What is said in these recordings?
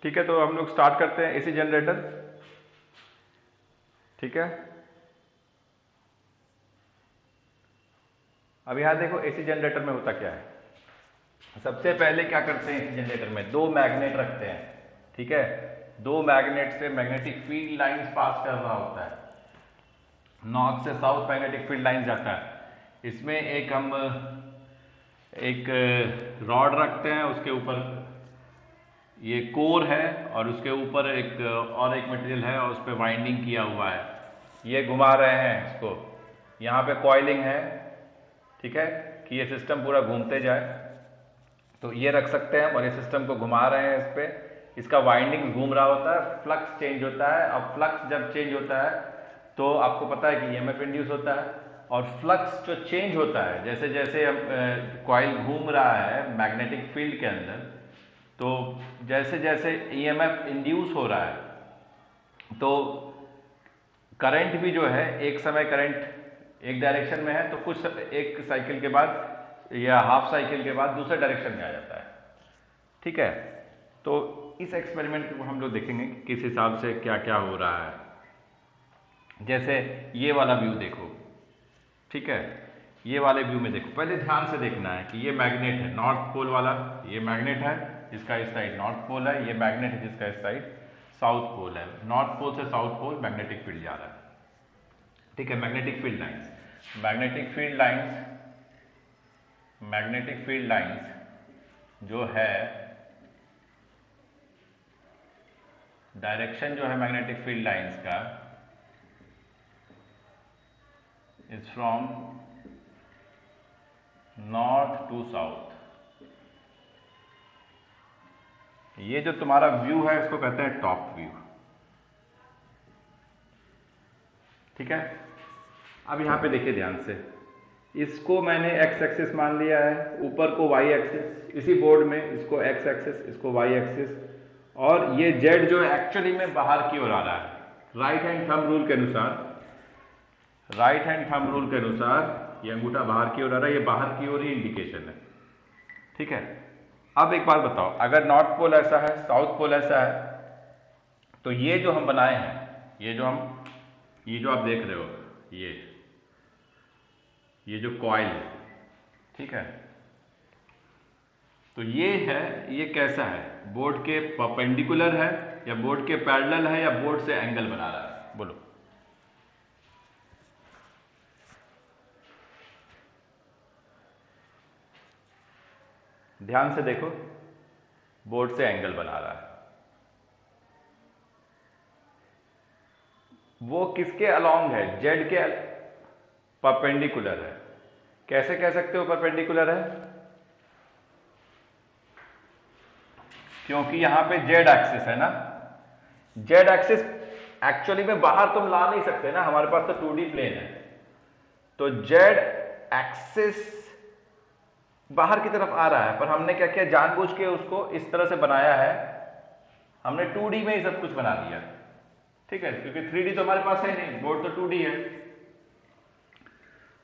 ठीक है, तो हम लोग स्टार्ट करते हैं एसी जनरेटर। ठीक है, अब यहां देखो एसी जनरेटर में होता क्या है। सबसे पहले क्या करते हैं, एसी जनरेटर में दो मैग्नेट रखते हैं। ठीक है, दो मैग्नेट से मैग्नेटिक फील्ड लाइंस पास कर रहा होता है, नॉर्थ से साउथ मैग्नेटिक फील्ड लाइन जाता है। इसमें एक रॉड रखते हैं, उसके ऊपर ये कोर है और उसके ऊपर एक मटेरियल है और उस पर वाइंडिंग किया हुआ है। ये घुमा रहे हैं इसको, यहाँ पे कॉइलिंग है। ठीक है, कि ये सिस्टम पूरा घूमते जाए, तो ये रख सकते हैं और ये सिस्टम को घुमा रहे हैं। इस पे इसका वाइंडिंग घूम रहा होता है, फ्लक्स चेंज होता है। अब फ्लक्स जब चेंज होता है तो आपको पता है कि ईएमएफ इंड्यूस होता है। और फ्लक्स जो चेंज होता है, जैसे जैसे कॉइल घूम रहा है मैग्नेटिक फील्ड के अंदर, तो जैसे जैसे ईएमएफ इंड्यूस हो रहा है तो करंट भी जो है, एक समय करंट एक डायरेक्शन में है तो कुछ एक साइकिल के बाद या हाफ साइकिल के बाद दूसरे डायरेक्शन में आ जाता है। ठीक है, तो इस एक्सपेरिमेंट को हम लोग देखेंगे कि किस हिसाब से क्या क्या हो रहा है। जैसे ये वाला व्यू देखो। ठीक है, ये वाले व्यू में देखो, पहले ध्यान से देखना है कि ये मैग्नेट है नॉर्थ पोल वाला, ये मैग्नेट है जिसका इस साइड नॉर्थ पोल है, ये मैग्नेट है जिसका इस साइड साउथ पोल है। नॉर्थ पोल से साउथ पोल मैग्नेटिक फील्ड जा रहा है। ठीक है, magnetic field lines, magnetic field lines जो है, डायरेक्शन जो है मैग्नेटिक फील्ड लाइंस का is from north to south. ये जो तुम्हारा व्यू है इसको कहते हैं टॉप व्यू। ठीक है, अब यहां पे देखिए ध्यान से, इसको मैंने एक्स एक्सिस मान लिया है, ऊपर को वाई एक्सिस, इसी बोर्ड में इसको एक्स एक्सिस, इसको वाई एक्सिस, और ये जेड जो एक्चुअली में बाहर की ओर आ रहा है। राइट हैंड थंब रूल के अनुसार ये अंगूठा बाहर की ओर आ रहा है, ये बाहर की ओर ही इंडिकेशन है। ठीक है, अब एक बात बताओ, अगर नॉर्थ पोल ऐसा है, साउथ पोल ऐसा है, तो ये जो हम बनाए हैं, ये जो आप देख रहे हो, ये जो कॉइल है, ठीक है, तो ये कैसा है, बोर्ड के परपेंडिकुलर है या बोर्ड के पैरेलल है या बोर्ड से एंगल बना रहा है, बोलो। ध्यान से देखो, बोर्ड से एंगल बना रहा है। वो किसके अलोंग है, जेड के परपेंडिकुलर है। कैसे कह सकते हो परपेंडिकुलर है? क्योंकि यहां पे जेड एक्सिस है ना। जेड एक्सिस एक्चुअली में बाहर तुम ला नहीं सकते ना, हमारे पास तो 2D प्लेन है, तो जेड एक्सिस बाहर की तरफ आ रहा है, पर हमने क्या किया, जानबूझ के उसको इस तरह से बनाया है, हमने 2D में ही सब कुछ बना दिया। ठीक है, क्योंकि 3D तो हमारे पास है नहीं, बोर्ड तो 2D है।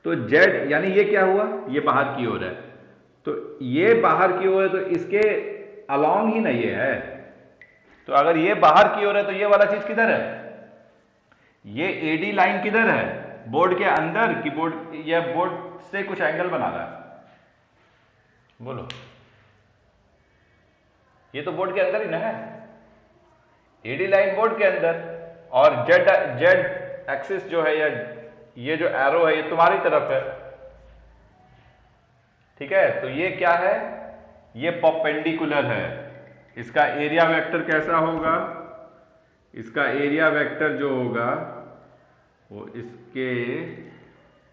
तो जेड यानी ये क्या हुआ, ये बाहर की ओर है, तो ये बाहर की ओर है, तो इसके अलोंग ही ना ये है। तो अगर ये बाहर की ओर है तो ये वाला चीज किधर है, ये एडी लाइन किधर है, बोर्ड के अंदर की बोर्ड या बोर्ड से कुछ एंगल बना रहा है, बोलो। ये तो बोर्ड के अंदर ही ना है, एडी लाइन बोर्ड के अंदर, और जेड एक्सिस जो है, या ये जो एरो है, ये तुम्हारी तरफ है। ठीक है, तो ये क्या है, ये परपेंडिकुलर है। इसका एरिया वेक्टर कैसा होगा, इसका एरिया वेक्टर जो होगा वो इसके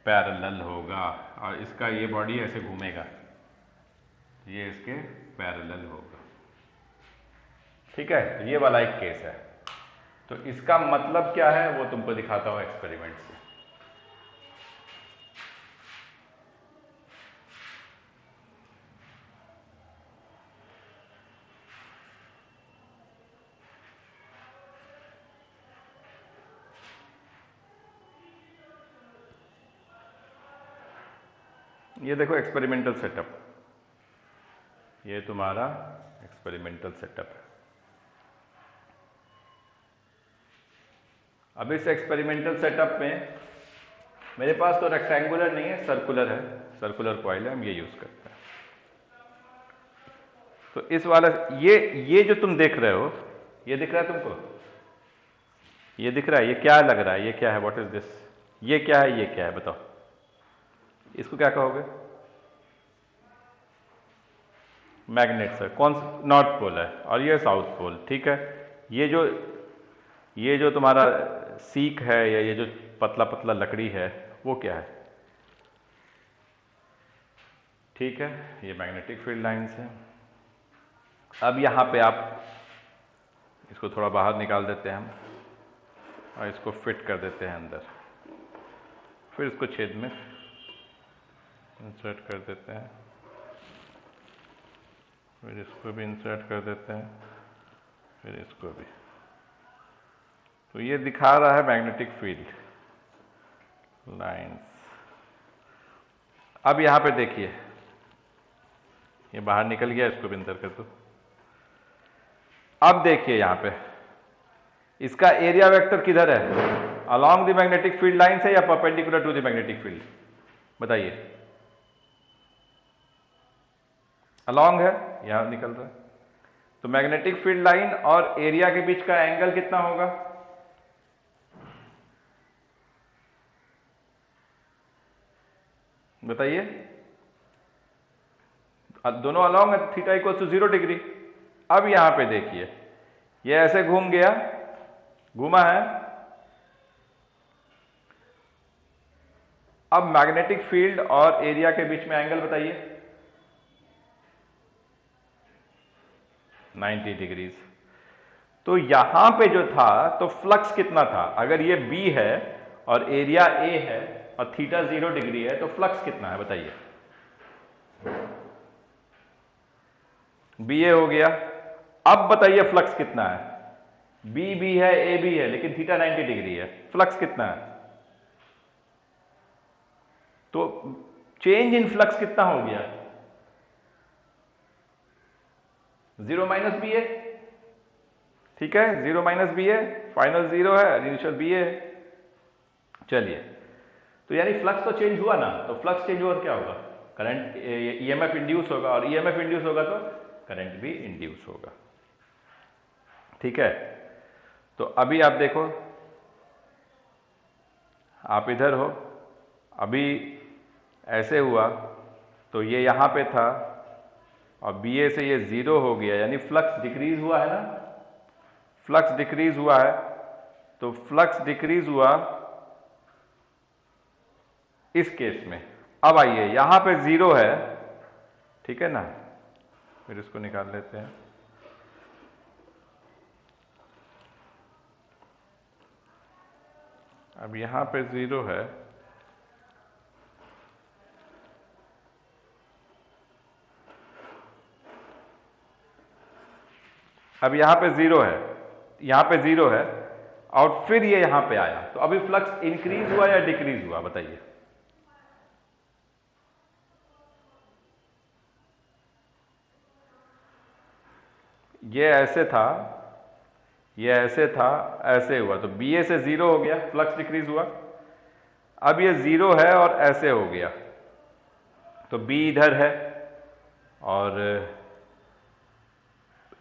पैरेलल होगा, और इसका ये बॉडी ऐसे घूमेगा, ये इसके पैरेलल होगा। ठीक है, तो ये वाला एक केस है। तो इसका मतलब क्या है वो तुमको दिखाता हूं एक्सपेरिमेंट से। ये देखो एक्सपेरिमेंटल सेटअप, ये तुम्हारा एक्सपेरिमेंटल सेटअप है। अब इस एक्सपेरिमेंटल सेटअप में मेरे पास तो रेक्टेंगुलर नहीं है, सर्कुलर है, सर्कुलर कॉइल है, हम ये यूज करते हैं। तो इस वाला ये जो तुम देख रहे हो, ये दिख रहा है तुमको? ये दिख रहा है? ये क्या लग रहा है? ये क्या है? What is this? ये क्या है? ये क्या है? बताओ, इसको क्या कहोगे? Magnet sir. कौन सा? नॉर्थ पोल है और ये साउथ पोल, ठीक है। ये जो तुम्हारा सीक है या ये जो पतला पतला लकड़ी है वो क्या है? ठीक है, ये मैग्नेटिक फील्ड लाइंस है। अब यहां पे आप इसको थोड़ा बाहर निकाल देते हैं हम और इसको फिट कर देते हैं अंदर, फिर इसको छेद में इंसर्ट कर देते हैं, फिर इसको भी इंसर्ट कर देते हैं, फिर इसको भी। तो ये दिखा रहा है मैग्नेटिक फील्ड लाइंस। अब यहां पे देखिए, ये बाहर निकल गया, इसको भी अंदर कर दो। अब देखिए यहां पे इसका एरिया वेक्टर किधर है? Along the magnetic field lines है या perpendicular to the magnetic field? बताइए। अलोंग है, यहां निकल रहा है। तो मैग्नेटिक फील्ड लाइन और एरिया के बीच का एंगल कितना होगा? बताइए। दोनों अलोंग है, थीटा इक्वल टू 0 डिग्री। अब यहां पे देखिए, ये ऐसे घूम गया, घूमा है। अब मैग्नेटिक फील्ड और एरिया के बीच में एंगल बताइए। 90 डिग्रीज। तो यहां पे जो था तो फ्लक्स कितना था? अगर ये B है और एरिया A है और थीटा 0 डिग्री है तो फ्लक्स कितना है? बताइए। BA हो गया। अब बताइए फ्लक्स कितना है? B है, AB है, लेकिन थीटा 90 डिग्री है, फ्लक्स कितना है? तो चेंज इन फ्लक्स कितना हो गया? 0 माइनस बी ए, ठीक है, 0 माइनस बी ए, फाइनल 0 है, इनिशियल बी ए है। चलिए, तो यानी फ्लक्स तो चेंज हुआ ना, तो फ्लक्स चेंज हुआ तो क्या होगा? करंट, ईएमएफ इंड्यूस होगा, और ईएमएफ इंड्यूस होगा तो करंट भी इंड्यूस होगा, ठीक है। तो अभी आप देखो, आप इधर हो, अभी ऐसे हुआ तो ये यहां पे था और बी ए से ये 0 हो गया, यानी फ्लक्स डिक्रीज हुआ है ना, फ्लक्स डिक्रीज हुआ है। तो फ्लक्स डिक्रीज हुआ इस केस में। अब आइए, यहां पे 0 है, ठीक है ना, फिर इसको निकाल लेते हैं। अब यहां पे 0 है, अब यहां पे 0 है, यहां पे 0 है, और फिर ये यहां पे आया, तो अभी फ्लक्स इंक्रीज हुआ या डिक्रीज हुआ? बताइए। ये ऐसे था, ये ऐसे था, ऐसे हुआ, तो बी ए से 0 हो गया, फ्लक्स डिक्रीज हुआ। अब ये 0 है और ऐसे हो गया, तो बी इधर है और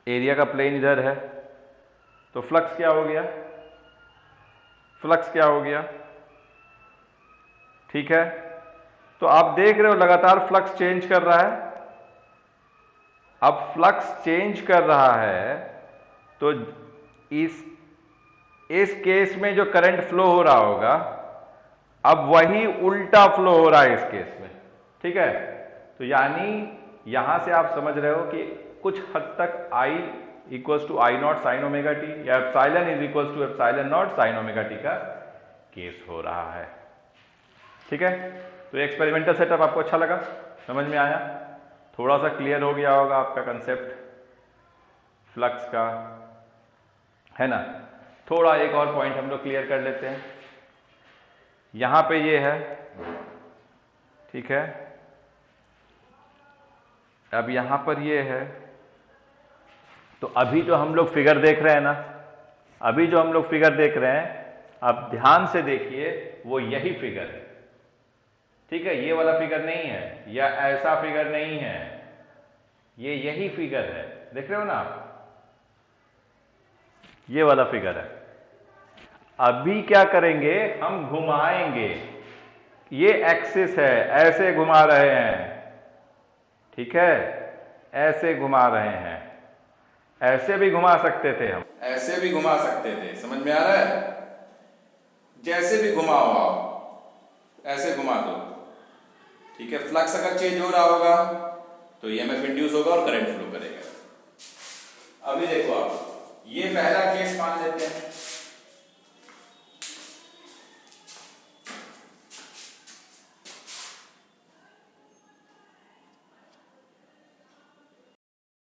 एरिया का प्लेन इधर है, तो फ्लक्स क्या हो गया? फ्लक्स क्या हो गया? ठीक है, तो आप देख रहे हो लगातार फ्लक्स चेंज कर रहा है। अब फ्लक्स चेंज कर रहा है तो इस केस में जो करंट फ्लो हो रहा होगा, अब वही उल्टा फ्लो हो रहा है इस केस में, ठीक है। तो यानी यहां से आप समझ रहे हो कि कुछ हद तक I equals to I nought sine omega t या epsilon is equals to epsilon nought sine omega t का केस हो रहा है, ठीक है। तो एक्सपेरिमेंटल सेटअप आपको अच्छा लगा, समझ में आया, थोड़ा सा क्लियर हो गया होगा आपका कंसेप्ट फ्लक्स का, है ना। थोड़ा एक और पॉइंट हम लोग क्लियर कर लेते हैं। यहां पे ये है, ठीक है, अब यहां पर ये है, तो अभी जो हम लोग फिगर देख रहे हैं ना, अभी जो हम लोग फिगर देख रहे हैं, अब ध्यान से देखिए, वो यही फिगर है, ठीक है, ये वाला फिगर नहीं है या ऐसा फिगर नहीं है, ये यही फिगर है, देख रहे हो ना आप, ये वाला फिगर है। अभी क्या करेंगे, हम घुमाएंगे, ये एक्सिस है, ऐसे घुमा रहे हैं, ठीक है, ऐसे घुमा रहे हैं, ऐसे भी घुमा सकते थे हम, ऐसे भी घुमा सकते थे, समझ में आ रहा है, जैसे भी घुमाओ आप, ऐसे घुमा दो, ठीक है। फ्लक्स अगर चेंज हो रहा होगा तो ईएमएफ इंड्यूस होगा और करंट फ्लो करेगा। अभी देखो